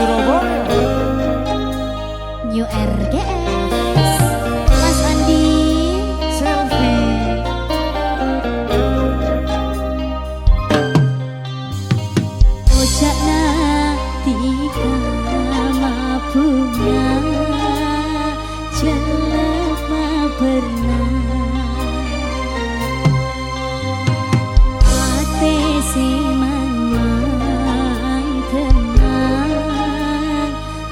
Surabaya. New RGS Mas Andi Selfie. Ucapna tiga mabunga jelema pernah ate semang tenang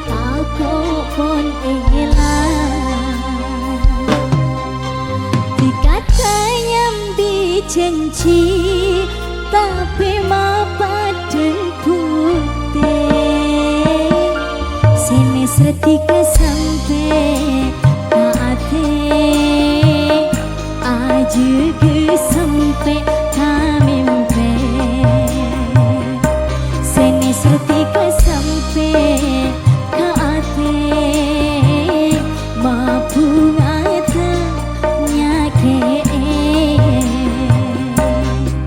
takut pun elang dikatanya janji tapi mapaden putih sini setika sampai ate aja ke sampai kamimpe sini setika sampai ate mabung atanya ke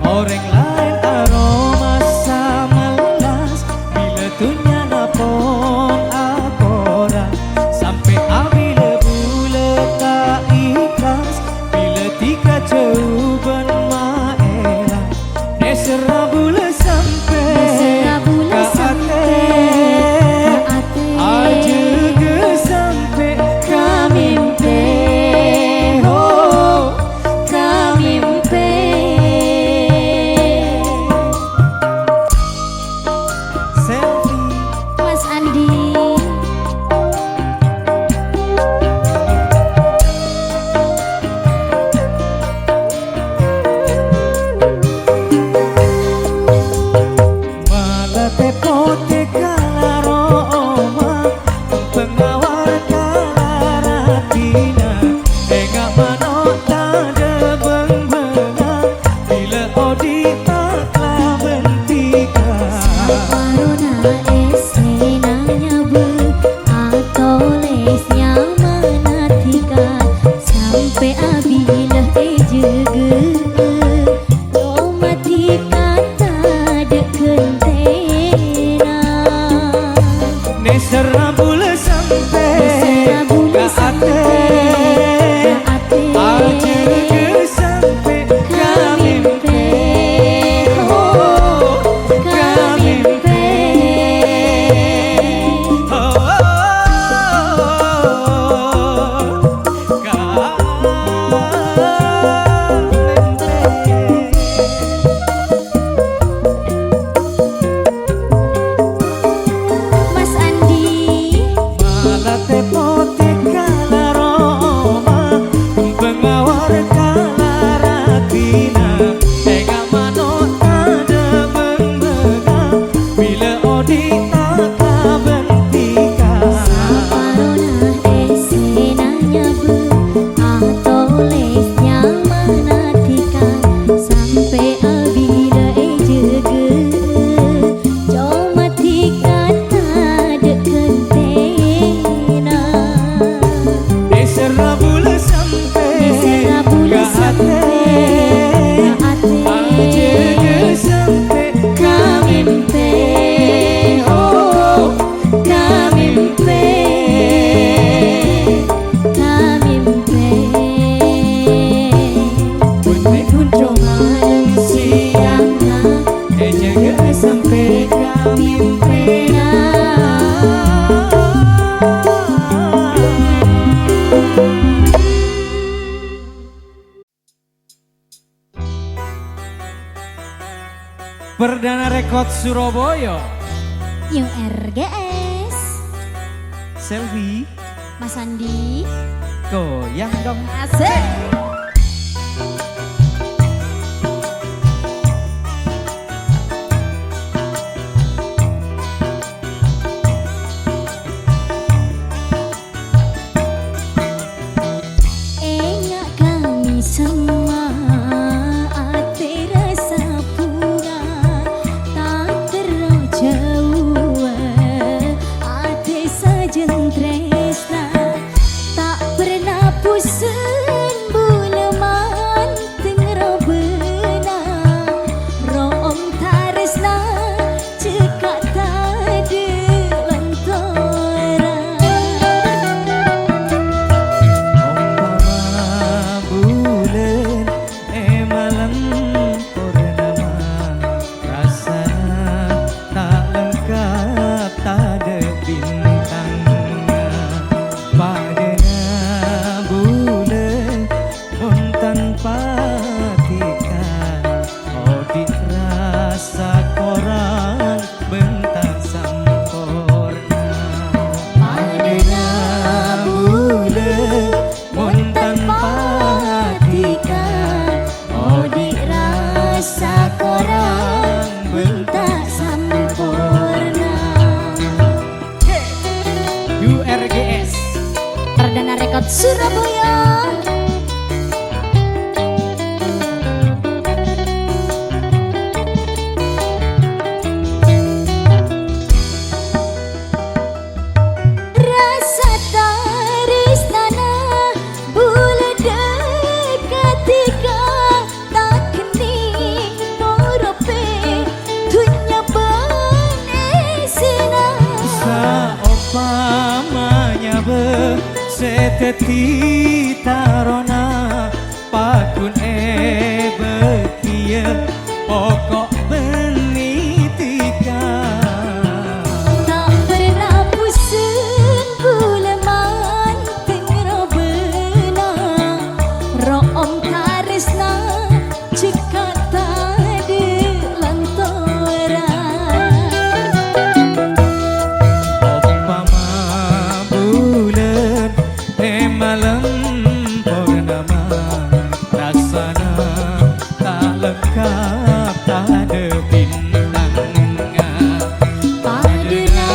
Orang lain aroma samelas bila tunya napon akora sampai abila bula tak ikhlas bila tiga jauh ben maela nesera bula sampai ka ate aja ke sampai kamimpe oh kamimpe. Mas Andi Malah tepote kalaroma pengawal kalaratina enggak manota de benga bila odita klabentika Corona esenanya be atau lesnya manatika sampai abila ejege domatika tak kentena nesera bula sampai ka ate aja ke sampai kamimpe oh kamimpe Mas Andi malah tepote kalaroma pengawar kalaratina enggak manota de benga bila odita kabentika Corona esenanya be atau lesnya manatika sampai abila ejege domatika tak kentena nesera bula sampai ka ate aja ke sampai kamimpe oh kamimpe Bunyi kunjung malam siang jaga sampai kamimpe Perdana Rekod Surabaya. New RGS Selfie Mas Andi goyang dong. asik Enggak kami semua ate rasa pura tak terlalu jauh ate sajen tresna tak pernah pusing bu Surabaya. Rasa taris tanah bulan dekat tiga tak kening morope dunia benesina. Saumpamanya seteti tarona pakun bekia pokok benitika Tak pernah pusing buleman tengro benang room karisna cekat tadi lantaran. Umpama bulan malam purnama rasana tak lengkap tak ada bintangnya. Padana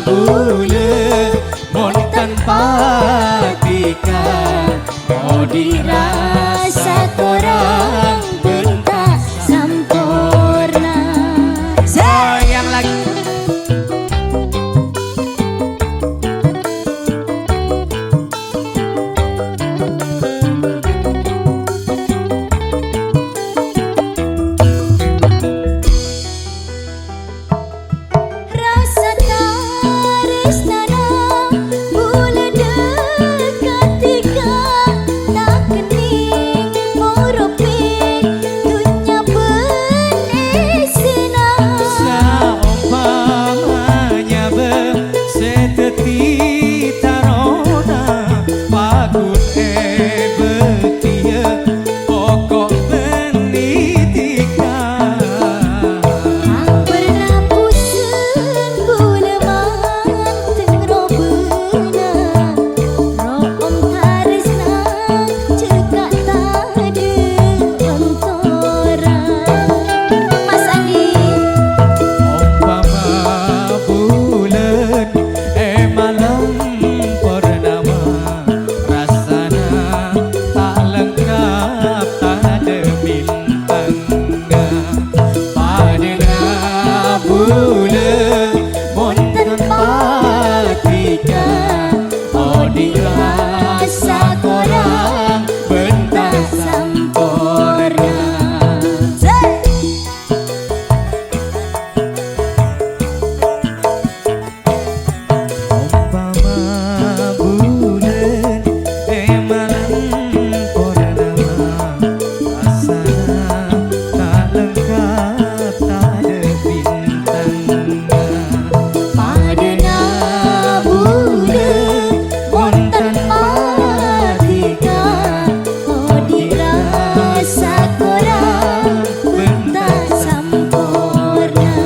bulan mon tanpa tika oh dirasa korang bentak Sampurna. sayang lagi. Rasa taris nana bulan dekat tiga tak kening morope dunia benesina. Saumpamanya seteti tarona pakun bekia pokok benitika. Tak pernah pusing buleman tengro benang room karisna cekat tadi lantaran. Mas Andi. Umpama bulan malam purnama rasana tak lengkap tak ada bintangnya. Padana bulan mon tanpa tika oh dirasa korang bentak sampurna. Umpama bulan malam purnama rasana tak lengkap tak ada bintangnya. Padana bulan mon tanpa tika oh dirasa korang bentak sampurna.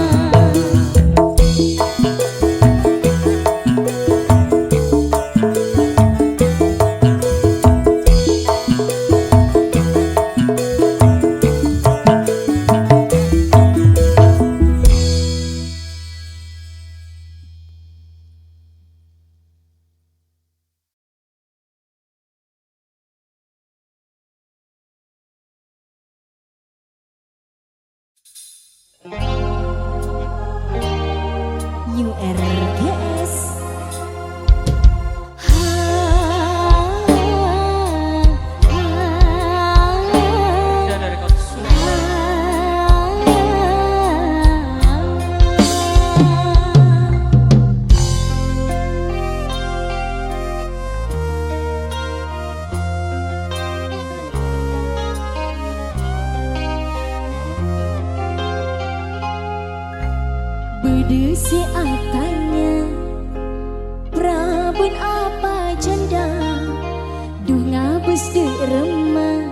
URGS. Berdesi atanya Prabun apa janda Dunga bus de remah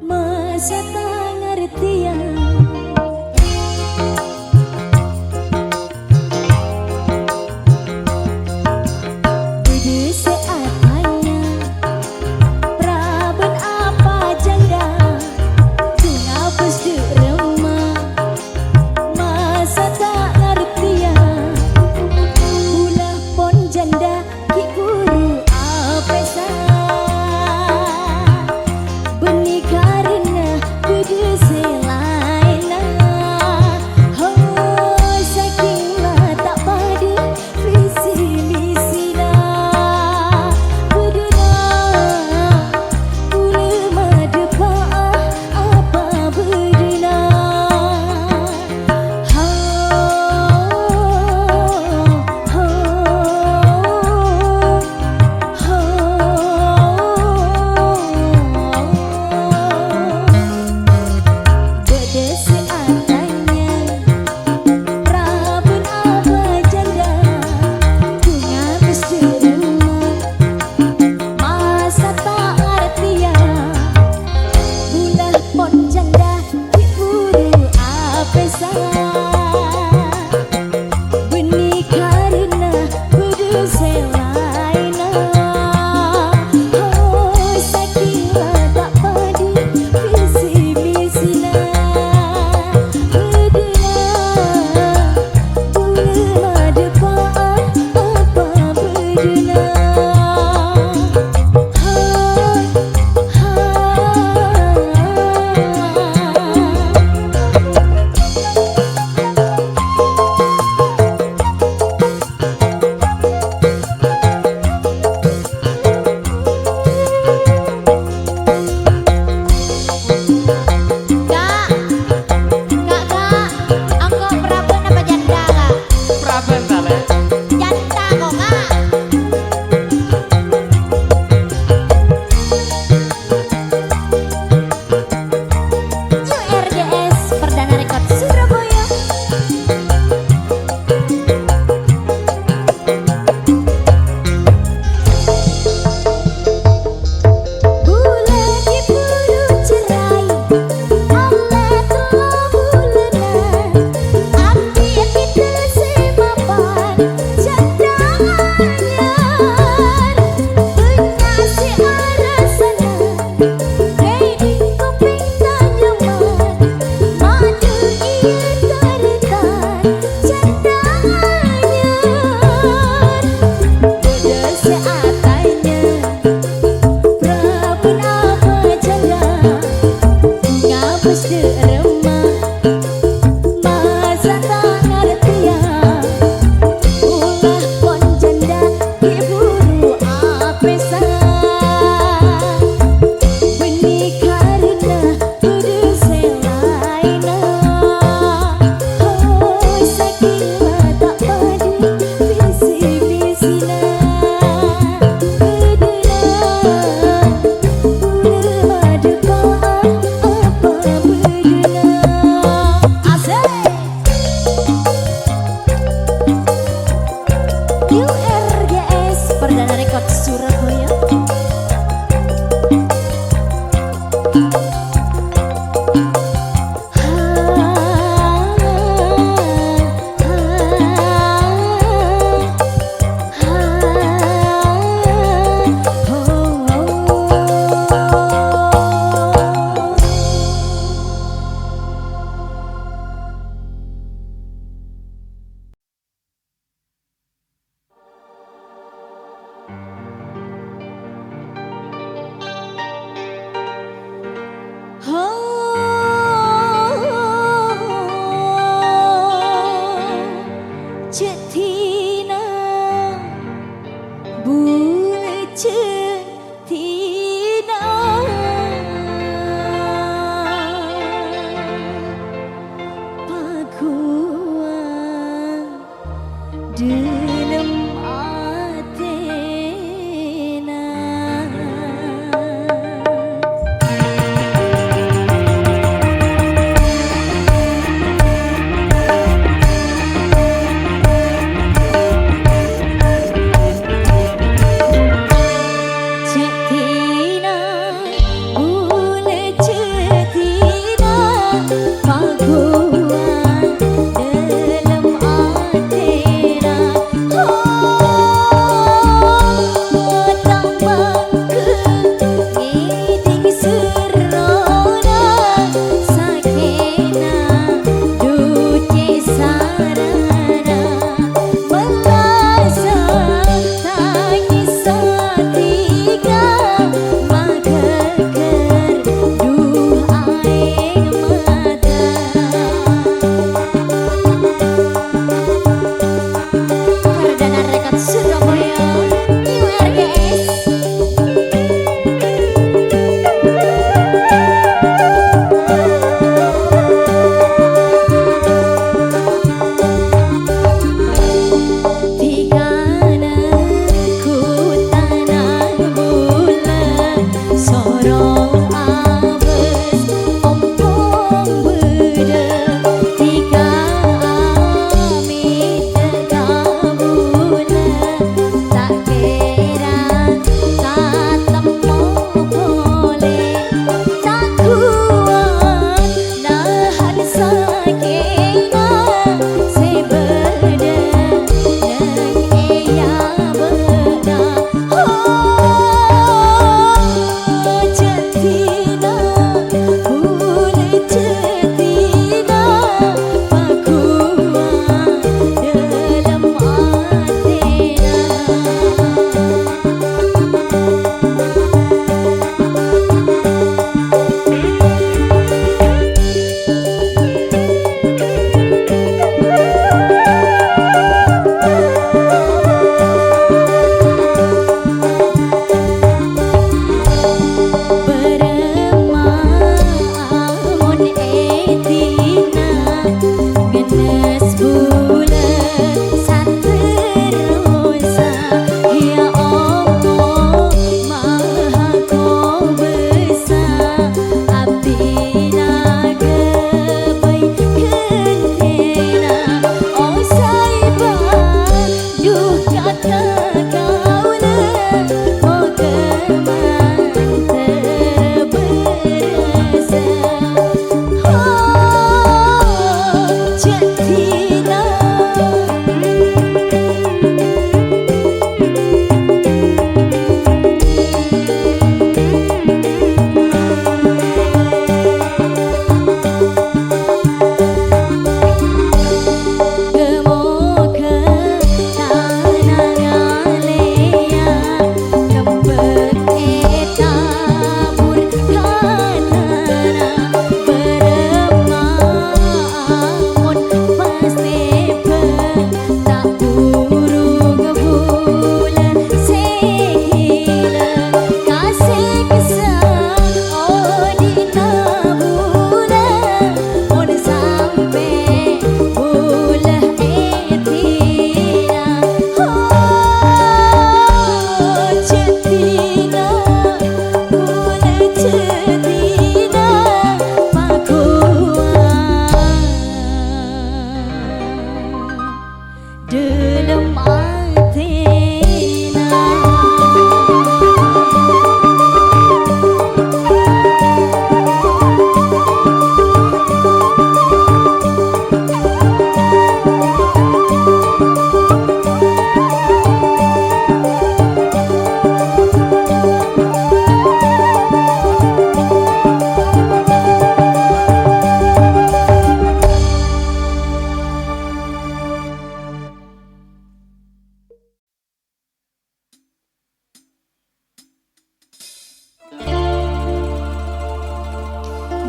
Masa tak ngertian Berdesi atanya Prabun apa janda Dunga bus de remah Masa tak ngertian Ulah pon janda ki guru apa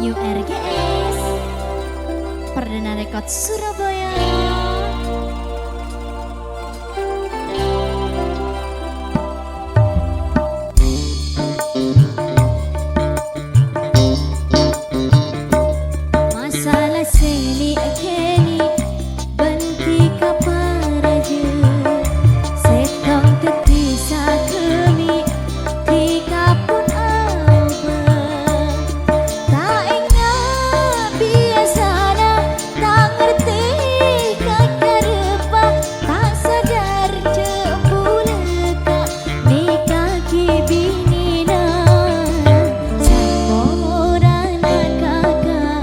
New RGS Perdana Rekod Surabaya. Masalah seni kini benti kaparaja setong terpisah kami tiga pun apa tak ingat biasanya tak ngerti kakak rupa tak sadar jempulaka ni kaki bini na samporana kakak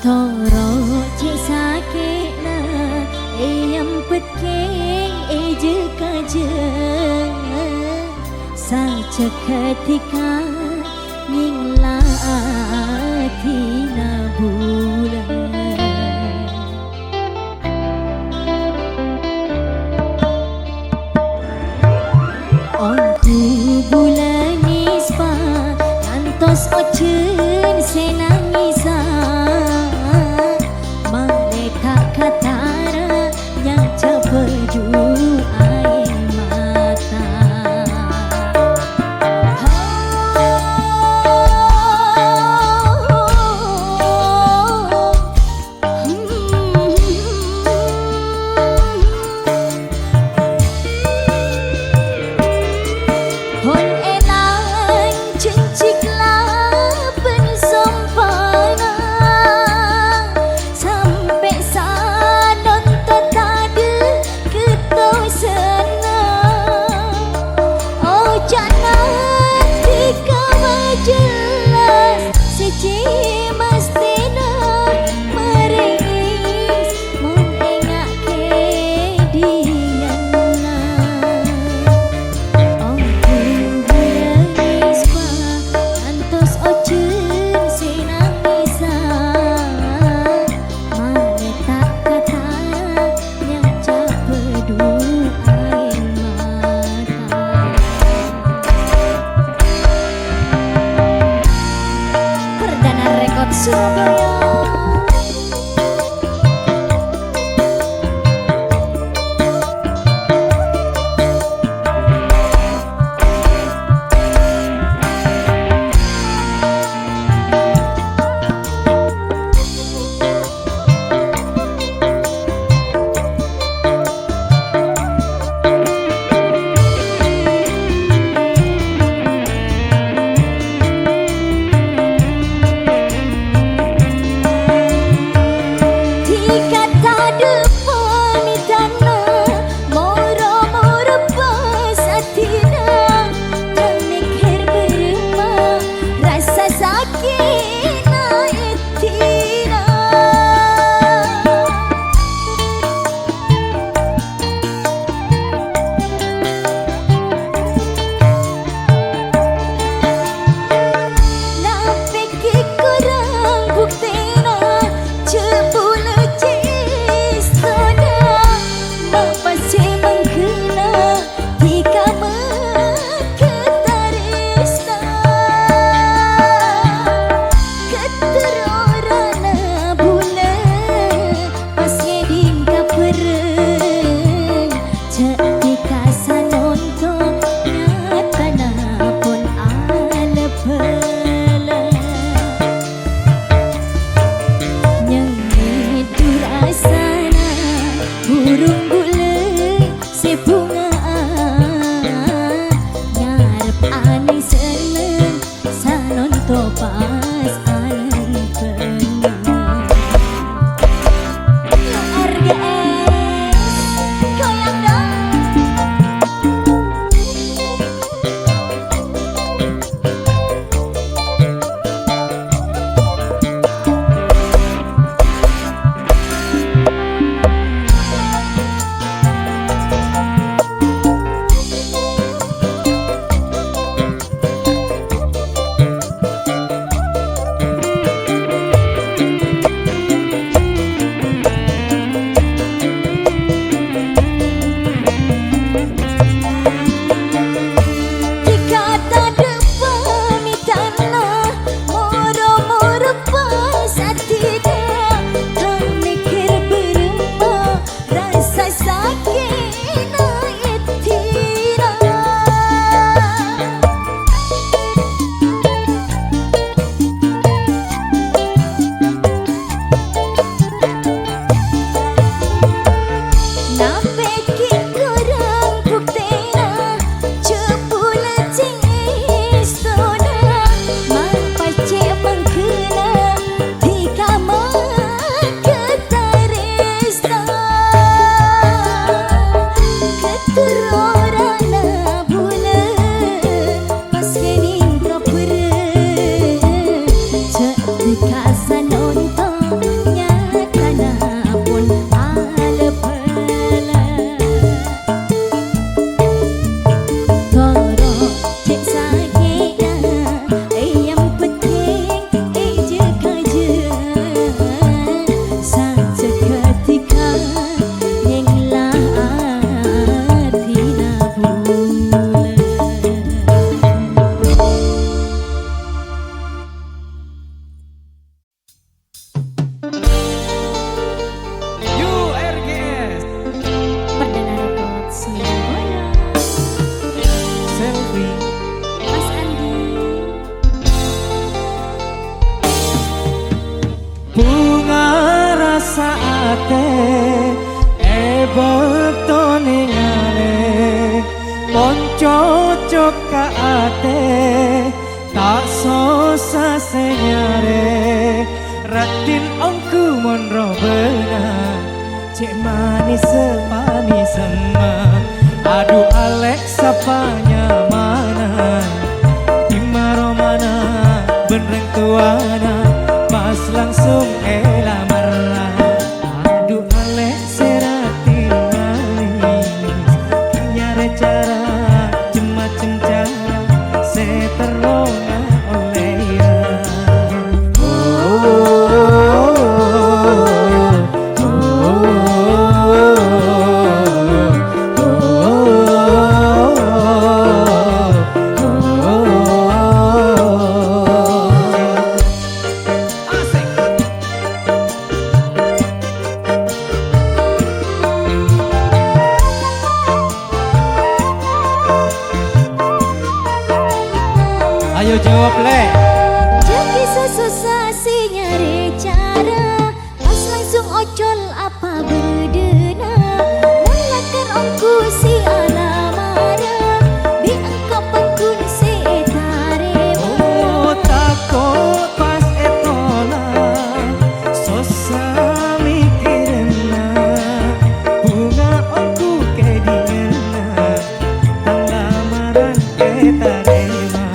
Toro cik sakit na nyempet keng je kaje saja ketika ninglaati na bulan onku bulan ispa ngantos ocen senangisa malaikat katara yang capedu air mata Hon elang cenciklah pensompana sampai sanon tetade ketau senang oh jangan dikawal jelas seci mestina meringis mengingat kediana antos ocen senangisa malaikat katara yang capedu air mata Perdana Rekod Surabaya Ratin ongku monro bena cek manis manis sama. Aduh Alex sapanya mana dimaro mana benereng tuana pas langsung lamar. Aduh Alex seratin manis nyare cara macem cara seterona oleh ya. Ayo jawab le. Jadi susah si nyari cara pas langsung ocol apa bedena mulakan ongku si alamana diangkap pangkun si tarema. Oh takut pas etola susah mikirna bunga ongku kedingena tang lamaran ketarema.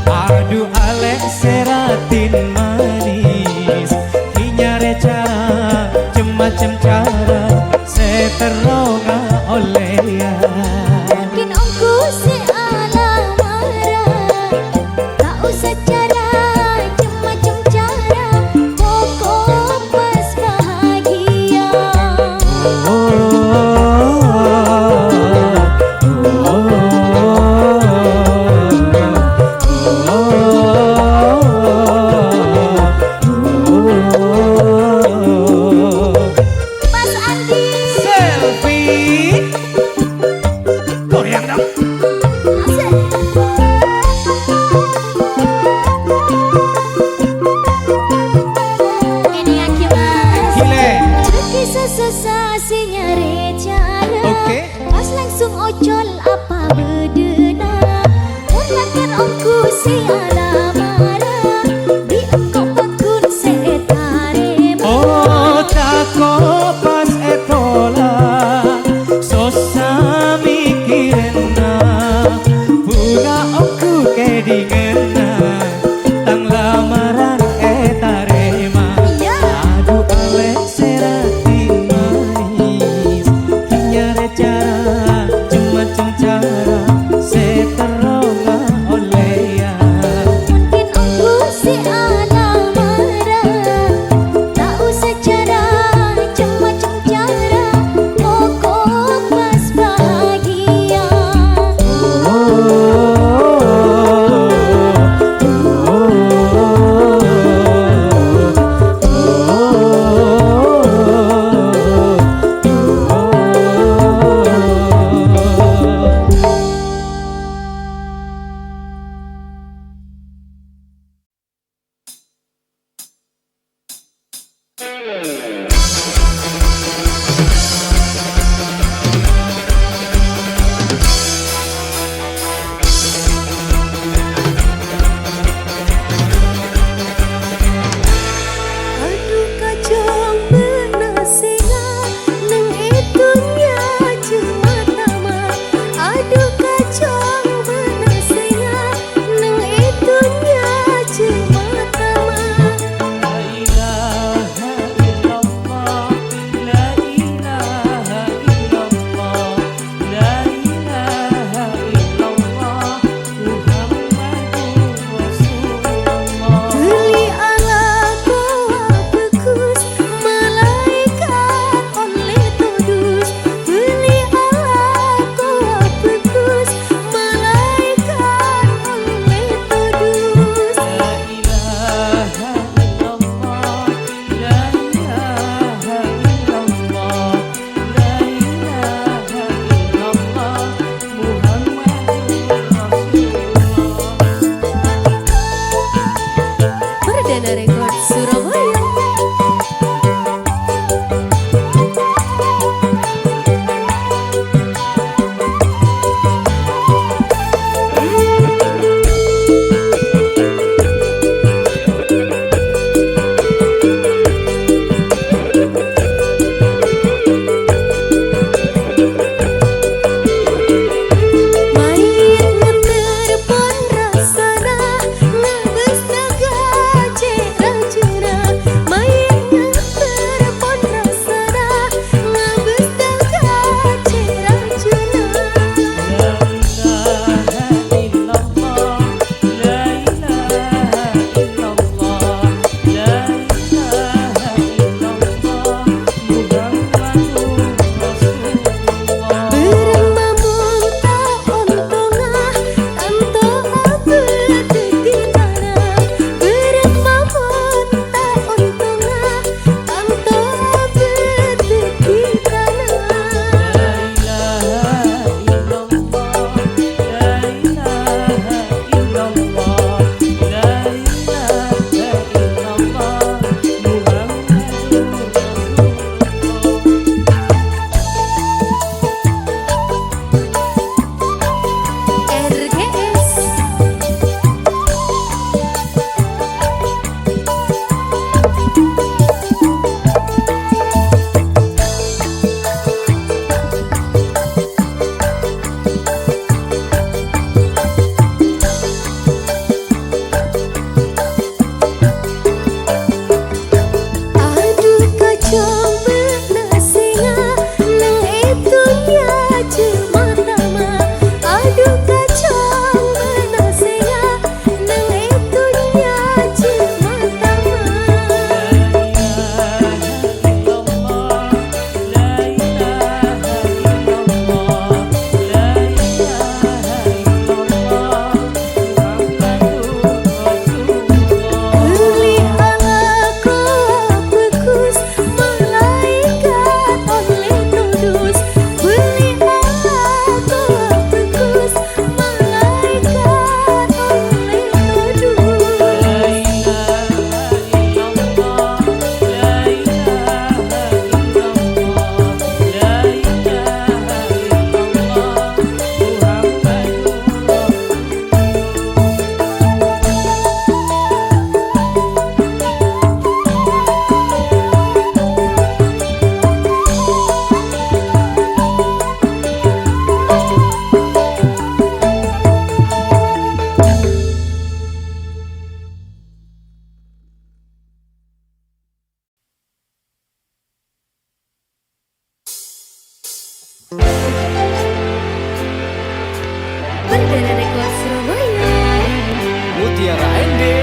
Aduh Alex seratin manis nyare cara macem cara seteronga oleh ya. Yakin ongku si alamara tak usah cara macam cara pokok pas bahagia. Mas Andi Selfie goyang dong. asik. Ini aki mas Gile. Jadi susah si nyari cara Oke. pas langsung ocol apa bedena mulakan ongku si alamara diangkap pangkun si tarema. Oh takut pas etola susah mikirna bunga ongku kedingena tang lamaran tarema. Ya. Aduh Alex seratin manis nyare cara macem cara seteronga oleh ya. Perdana Rekod Surabaya. Mutiara Ende.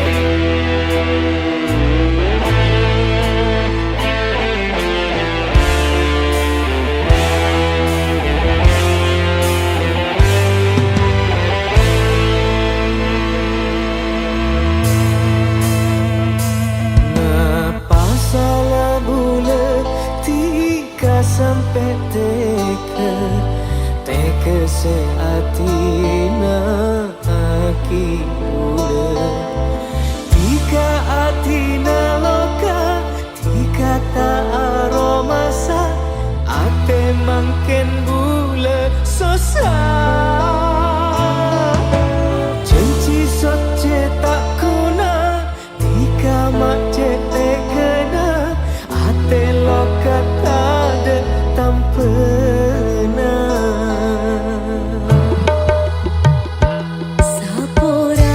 Ngapa salah bulat tika sampai teka seatina aki bulat tika atina loka tika ta aromasa ate mangken bulat sosa janji soce tak kuna tika mak cete kena ate loka tada tampena Sapora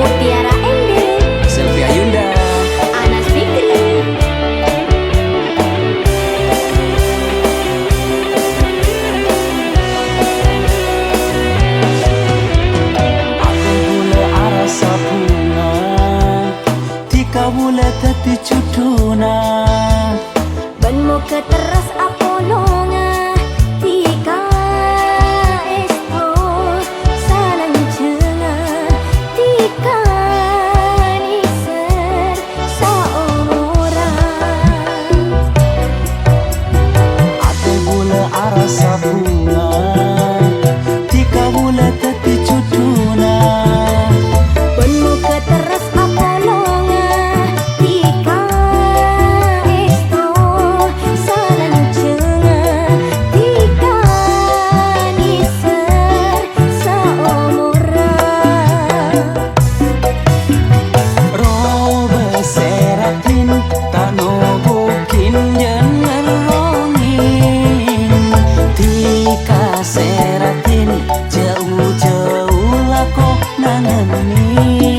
Mutiara Ende, Sylvia Yunda, Anas Fikri. Ate bule arasa bunga, tika bule teti cuduna. Ben muka teras apolonga, tika esto salang cenga, tika niser saomoran. Ate bule arasa bunga, tika bule teti cuduna. Ben muka teras apolonga, tika esto salang cenga, tika niser saomoran. Robe seratin tano bukin jangan rongin. Tika seratin jauh-jauh lako nangenin.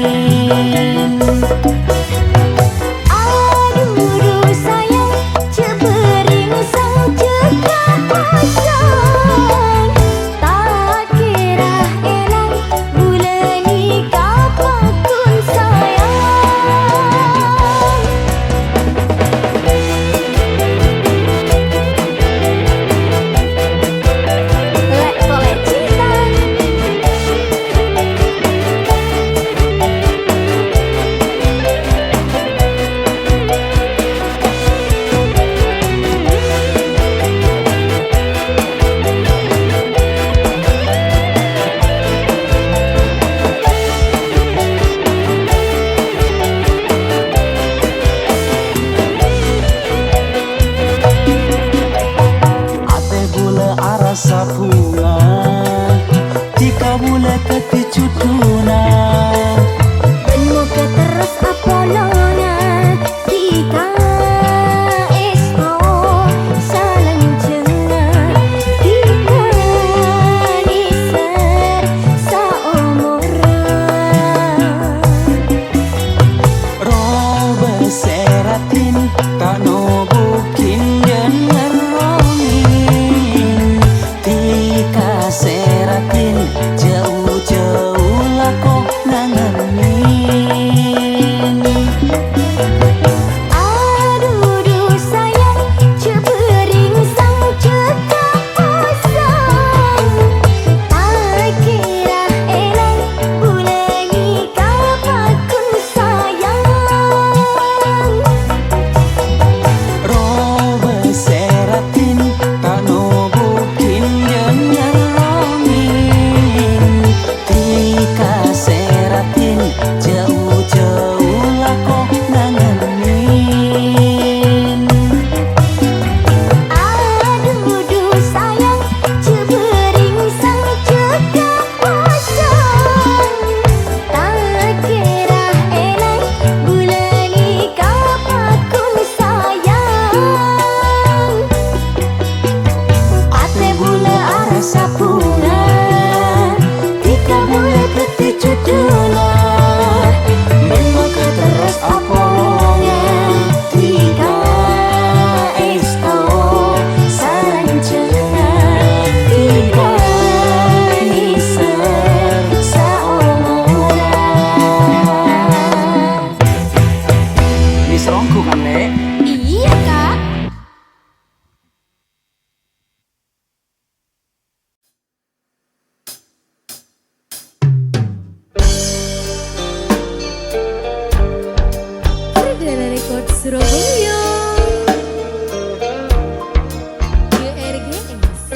Aduh sayang, cebering sang cekak pasang. Tak kira elang bulan nikah pakun sayang. Let kolek cinta. Ate bule arasa bunga, tika bule teti cuduna. Ben muka terus apolonga, tika esto salang cenga, tika niser saomoran. Robe seratin tano bukin jangan rongin. Tika seratin jauh-jauh lako nangenin. Aduh sayang, cebering sang cekak pasang. Tak kira elang bulan nikah pakun sayang. Robe seratin tano bukin jangan rongin. Tika seratin jauh-jauh lako nangenin. Aduh sayang, cebering sang cekak pasang. Tak kira elang bulan nikah pakun sayang. Ate bule arasa bunga, tika bule teti cuduna. Ben muka terus apolonga, tika esto salang cenga, tika niser saomoran. Ini serongku kan, Nek? Iya kak. Perdana Record Surabaya. GRGS.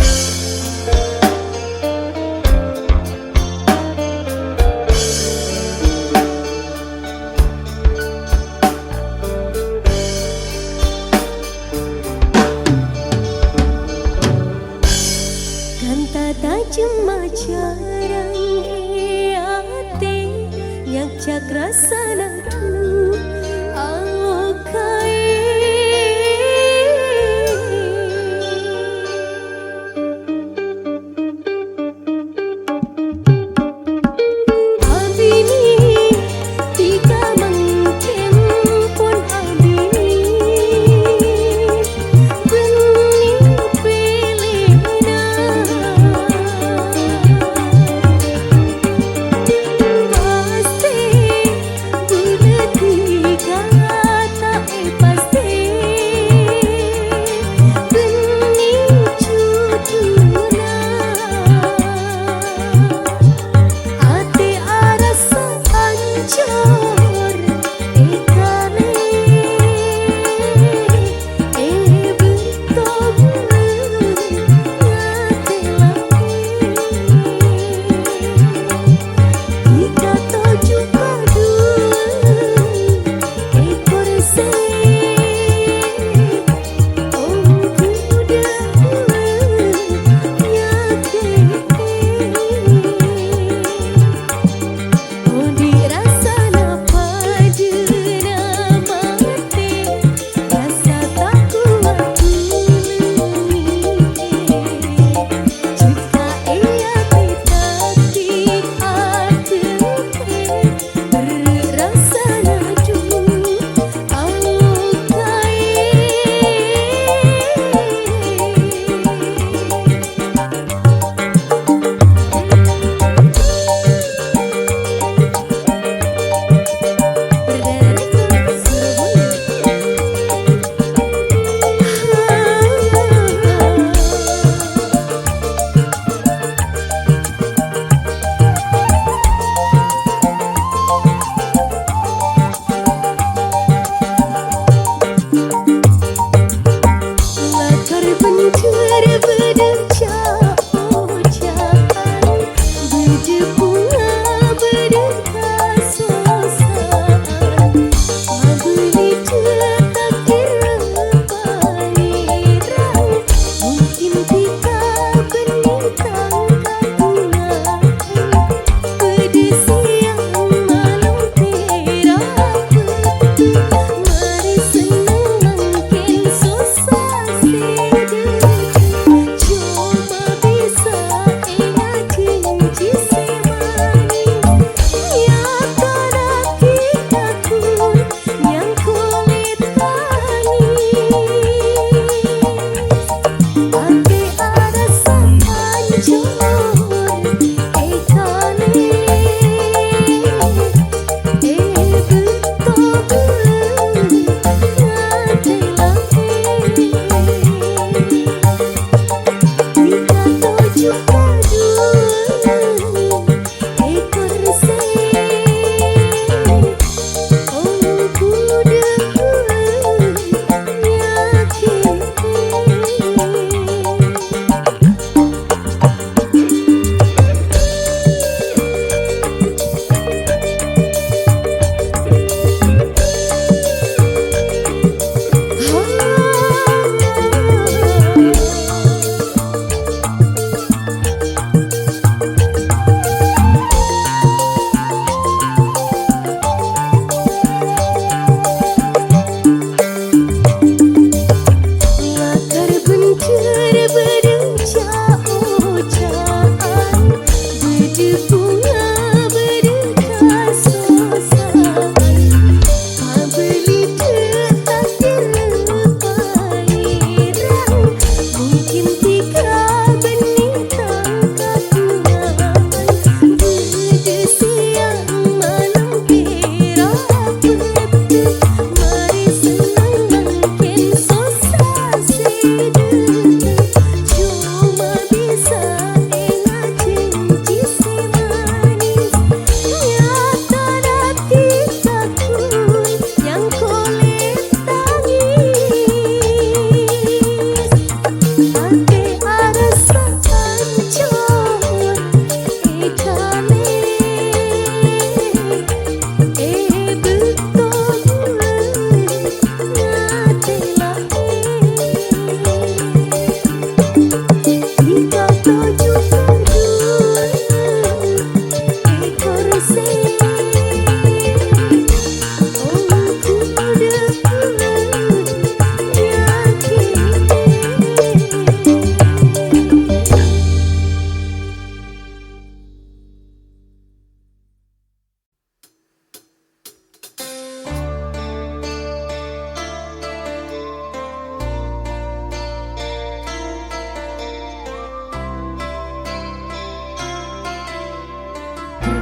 Kan tak cuma jarang hati nyak cakra sanatu alukai. Abini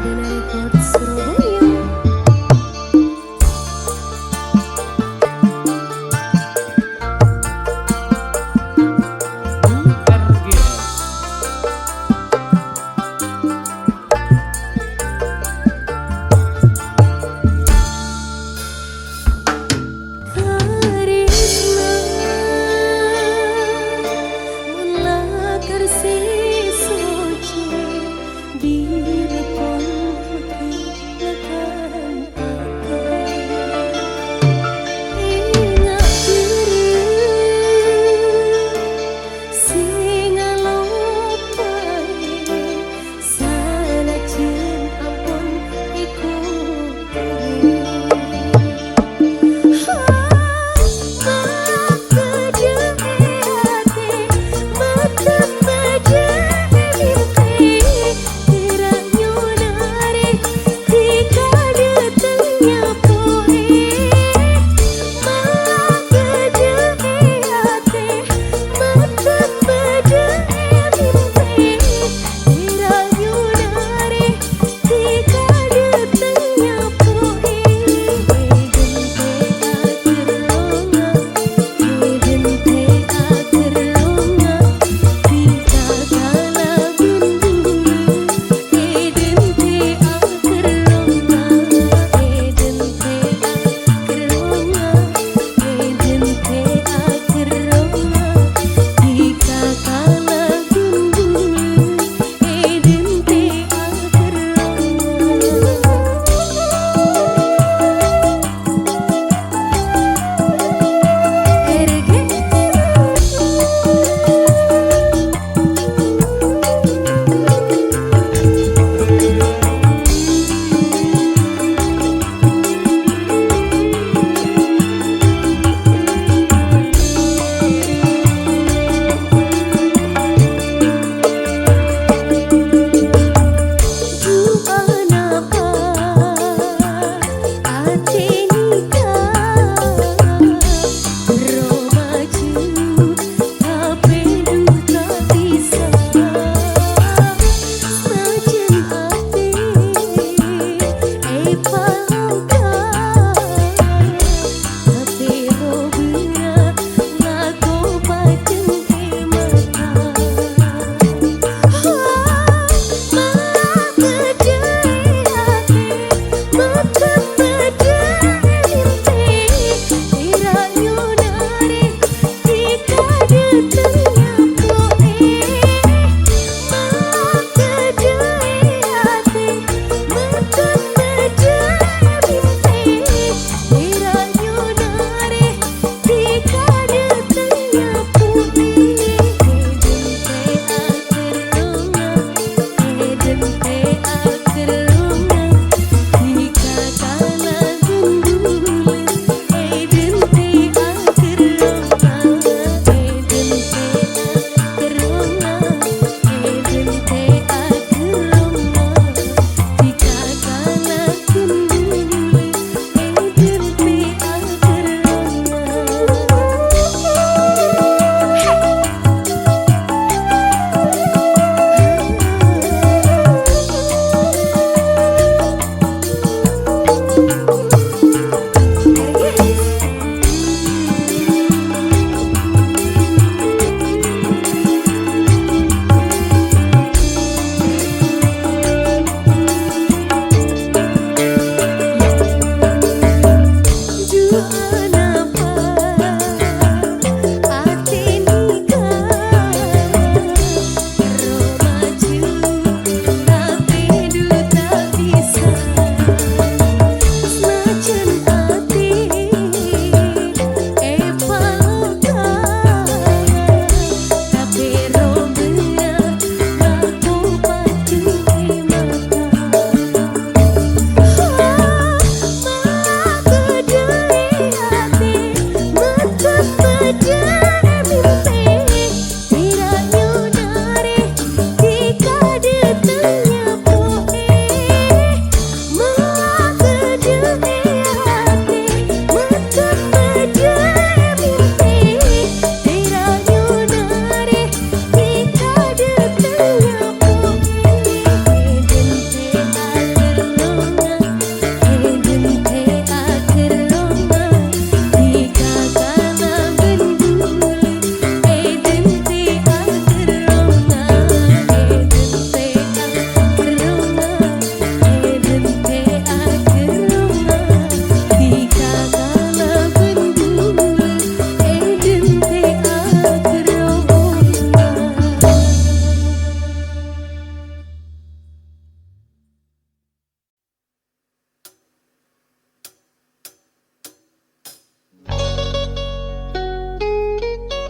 Dena Record Surabaya.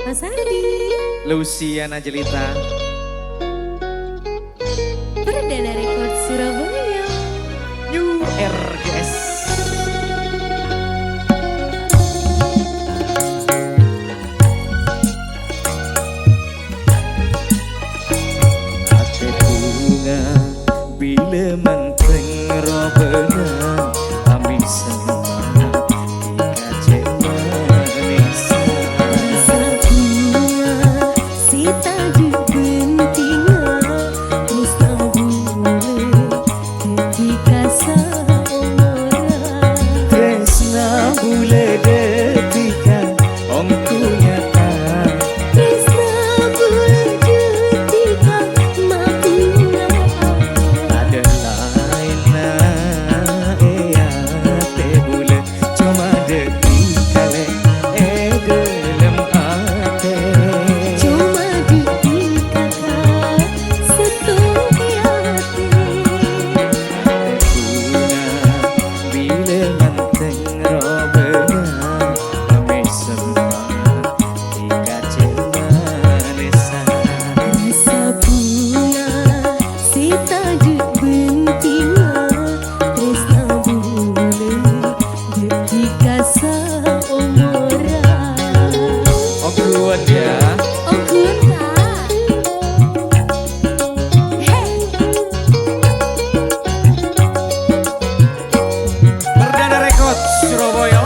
Mas Andi, Luciana Jelita. Perdana Rekod Surabaya. New RGS. Ate bunga bila menteng robengan kami semua dikacau manis. Tresna bule detika omku nyata. Ada lain na ea te bule cuma detika le gelem ate. Bila menteng robengan kami semua dikacau manisan. Oh kuat ya. Perdana Rekod Surabaya.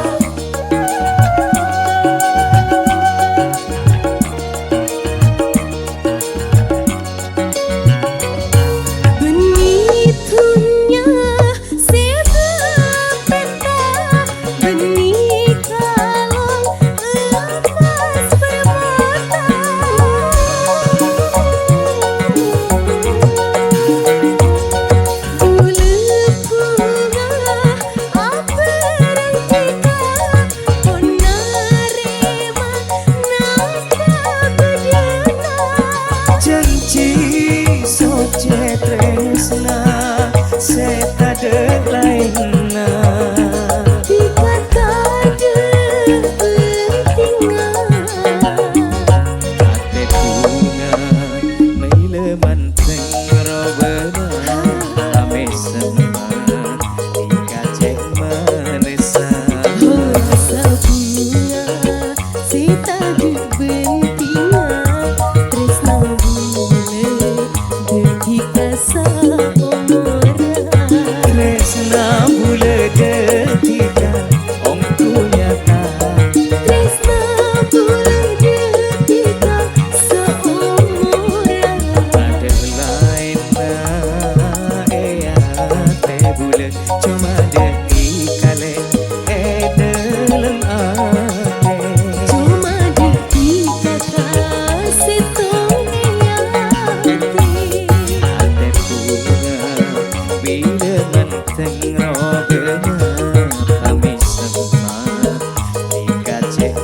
Janji soce tresna seta de lainna. Ate bunga meile menteng robengan kami semua dikacau manisan. Tresna bule detika omku nyata. Ada lain na ea te bule cuma detika le dalam ate. Ate bunga bila menteng robengan kami semua dikacau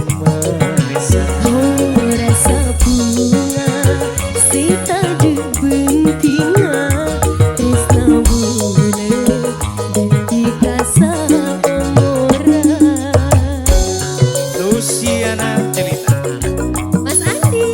manisan. Luciana Jelita. Mas Andi.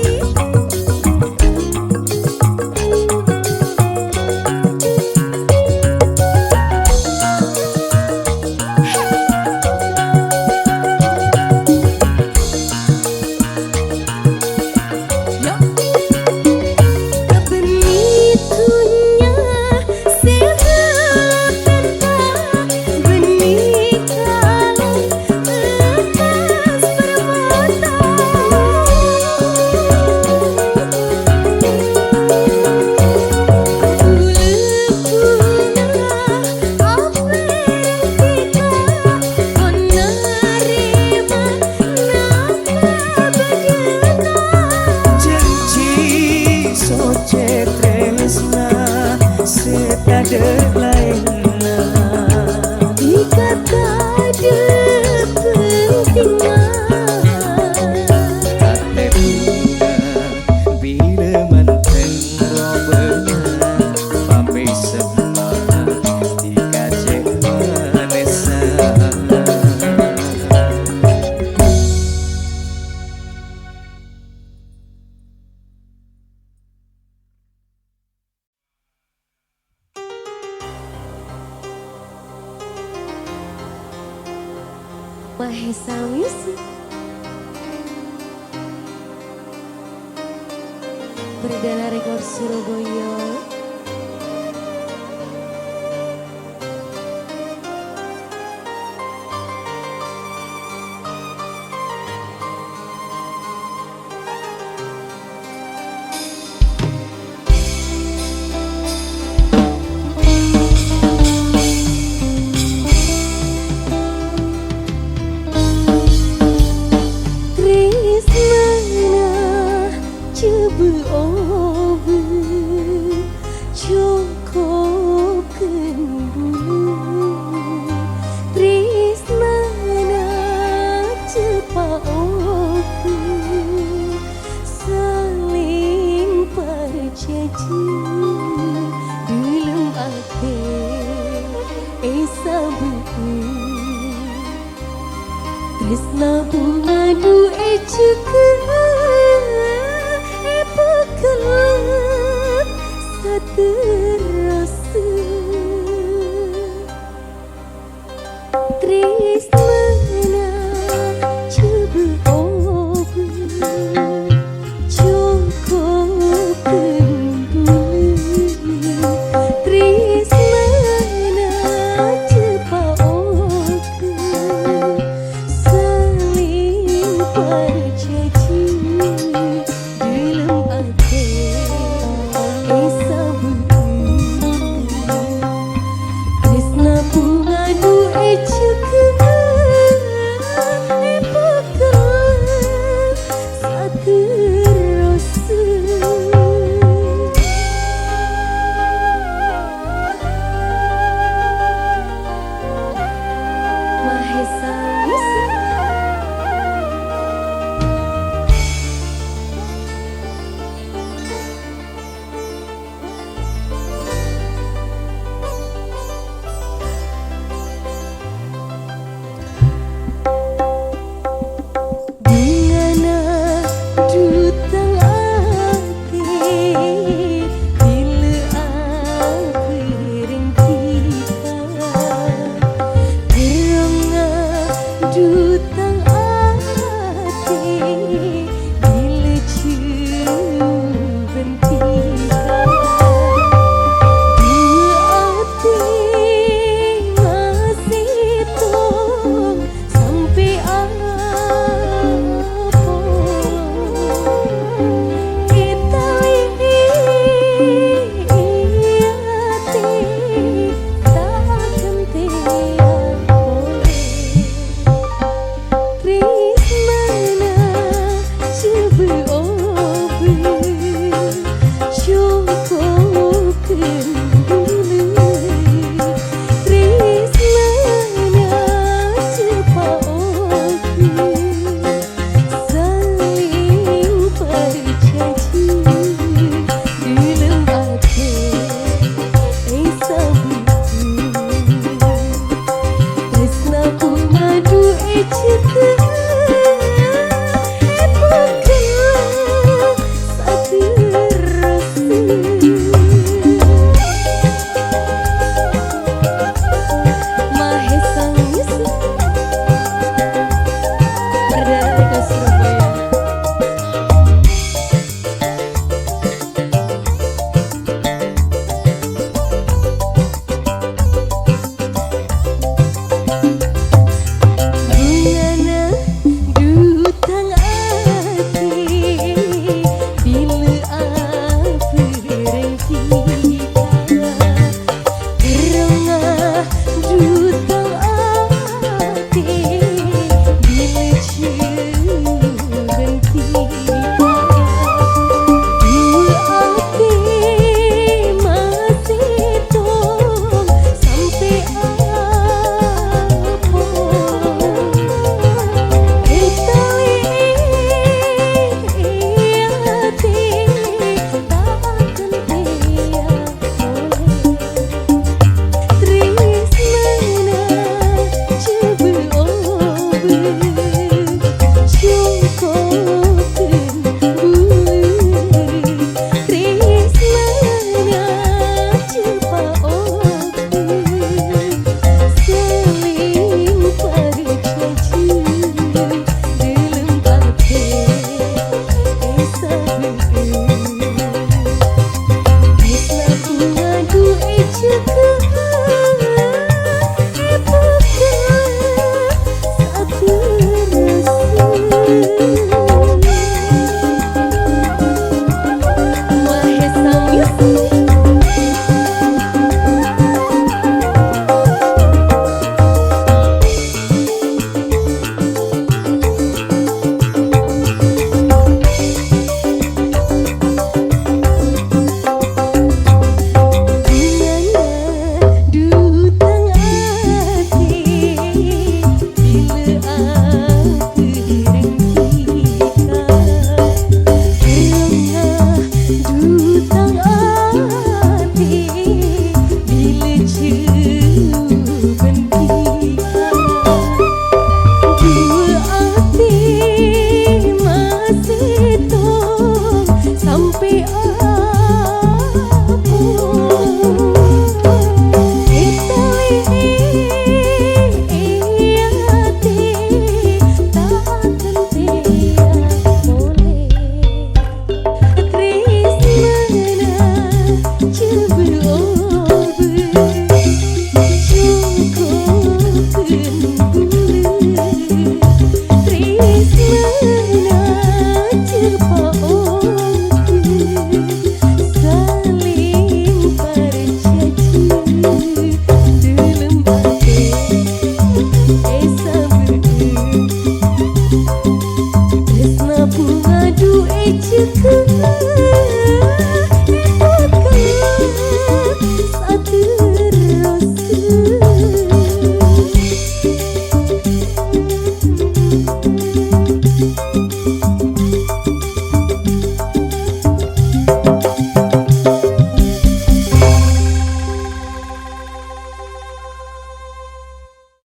Mahesa Music Perdana Rekor Surabaya. Tresna bunga duwe cekak pekat saterasa tresna coba obu cukup kenduli tresna cepa obu berjanji dalam hati sabu tresna bunga duwe cekak pekat saterasa Mahesa